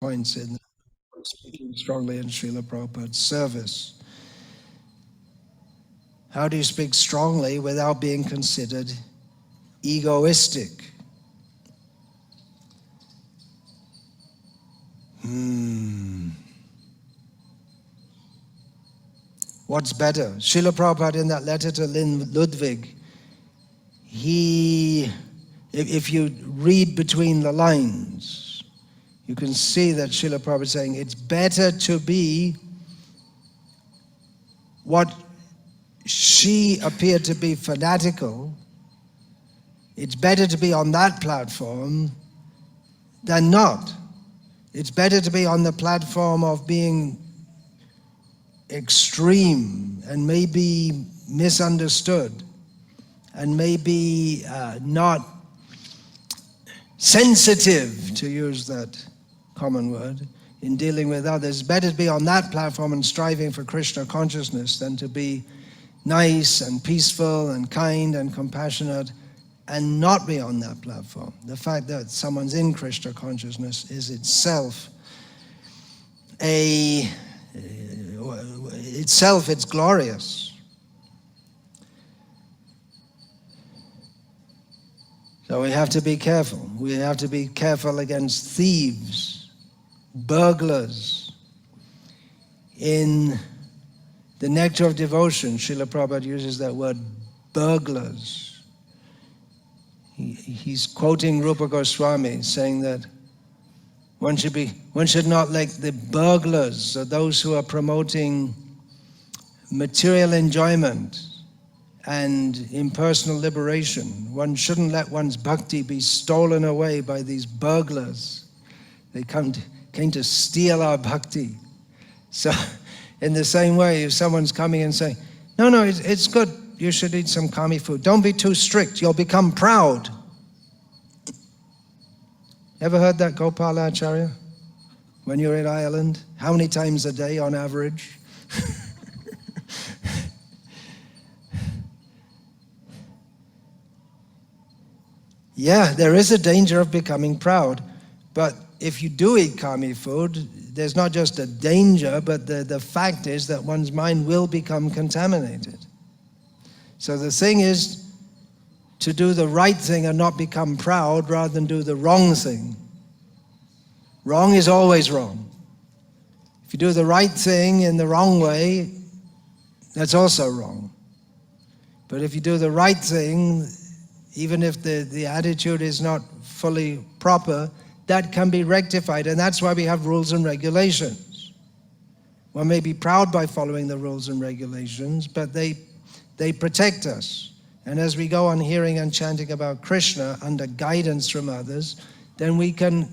points in speaking strongly in Srila Prabhupada's service. How do you speak strongly without being considered egoistic? What's better? Srila Prabhupada in that letter to Ludwig, if you read between the lines, you can see that Srila Prabhupada is saying it's better to be what she appeared to be fanatical. It's better to be on that platform than not. It's better to be on the platform of being extreme and maybe misunderstood and maybe not sensitive, to use that common word, in dealing with others. It's better to be on that platform and striving for Krishna consciousness than to be nice and peaceful and kind and compassionate and not be on that platform. The fact that someone's in Krishna consciousness is itself it's glorious. So we have to be careful. We have to be careful against thieves, burglars. In the Nectar of Devotion, Srila Prabhupada uses that word, burglars. He's quoting Rupa Goswami, saying that one should not like the burglars or those who are promoting material enjoyment and impersonal liberation. One shouldn't let one's bhakti be stolen away by these burglars. They came to steal our bhakti. So in the same way, if someone's coming and saying, no, it's good, you should eat some kami food. Don't be too strict, you'll become proud. Ever heard that, Gopala Acharya? When you're in Ireland? How many times a day on average? Yeah, there is a danger of becoming proud, but if you do eat kami food, there's not just a danger, but the fact is that one's mind will become contaminated. So the thing is to do the right thing and not become proud rather than do the wrong thing. Wrong is always wrong. If you do the right thing in the wrong way, that's also wrong. But if you do the right thing, even if the attitude is not fully proper, that can be rectified, and that's why we have rules and regulations. One may be proud by following the rules and regulations, but they protect us. And as we go on hearing and chanting about Krishna under guidance from others, then we can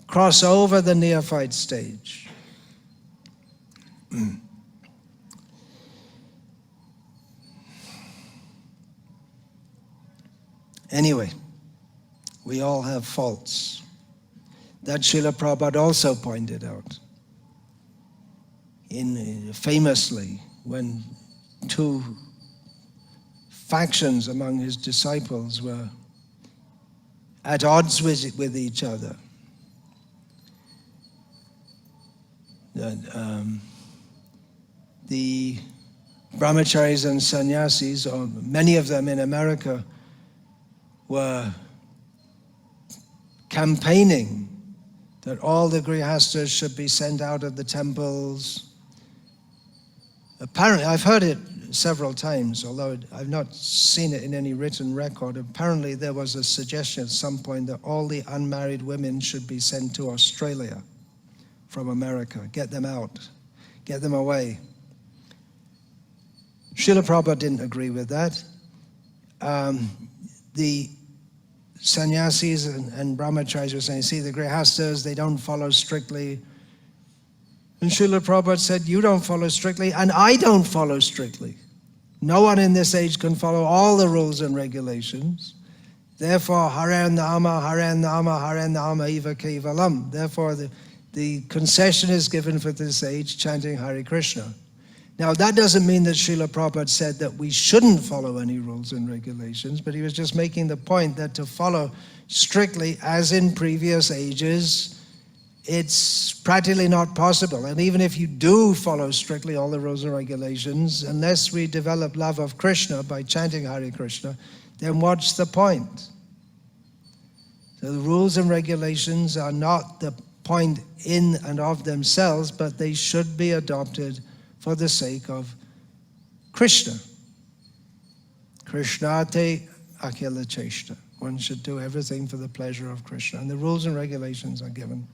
cross over the neophyte stage. Anyway, we all have faults. That Srila Prabhupada also pointed out. Famously, when two factions among his disciples were at odds with each other. The brahmacharis and sannyasis, or many of them in America, were campaigning that all the grihastas should be sent out of the temples. Apparently, I've heard it several times, although I've not seen it in any written record. Apparently there was a suggestion at some point that all the unmarried women should be sent to Australia from America. Get them out, get them away. Srila Prabhupada didn't agree with that. The sannyasis and brahmacharis were saying, see, the grihastas, they don't follow strictly. And Srila Prabhupada said, you don't follow strictly, and I don't follow strictly. No one in this age can follow all the rules and regulations. Therefore, Hare Nama, Hare Nama, Hare Nama Eva Kevalam. Therefore, the concession is given for this age, chanting Hare Krishna. Now, that doesn't mean that Srila Prabhupada said that we shouldn't follow any rules and regulations, but he was just making the point that to follow strictly, as in previous ages, it's practically not possible. And even if you do follow strictly all the rules and regulations, unless we develop love of Krishna by chanting Hare Krishna, then what's the point? So the rules and regulations are not the point in and of themselves, but they should be adopted for the sake of Krishna. Krishnate akhila cheshta. One should do everything for the pleasure of Krishna. And the rules and regulations are given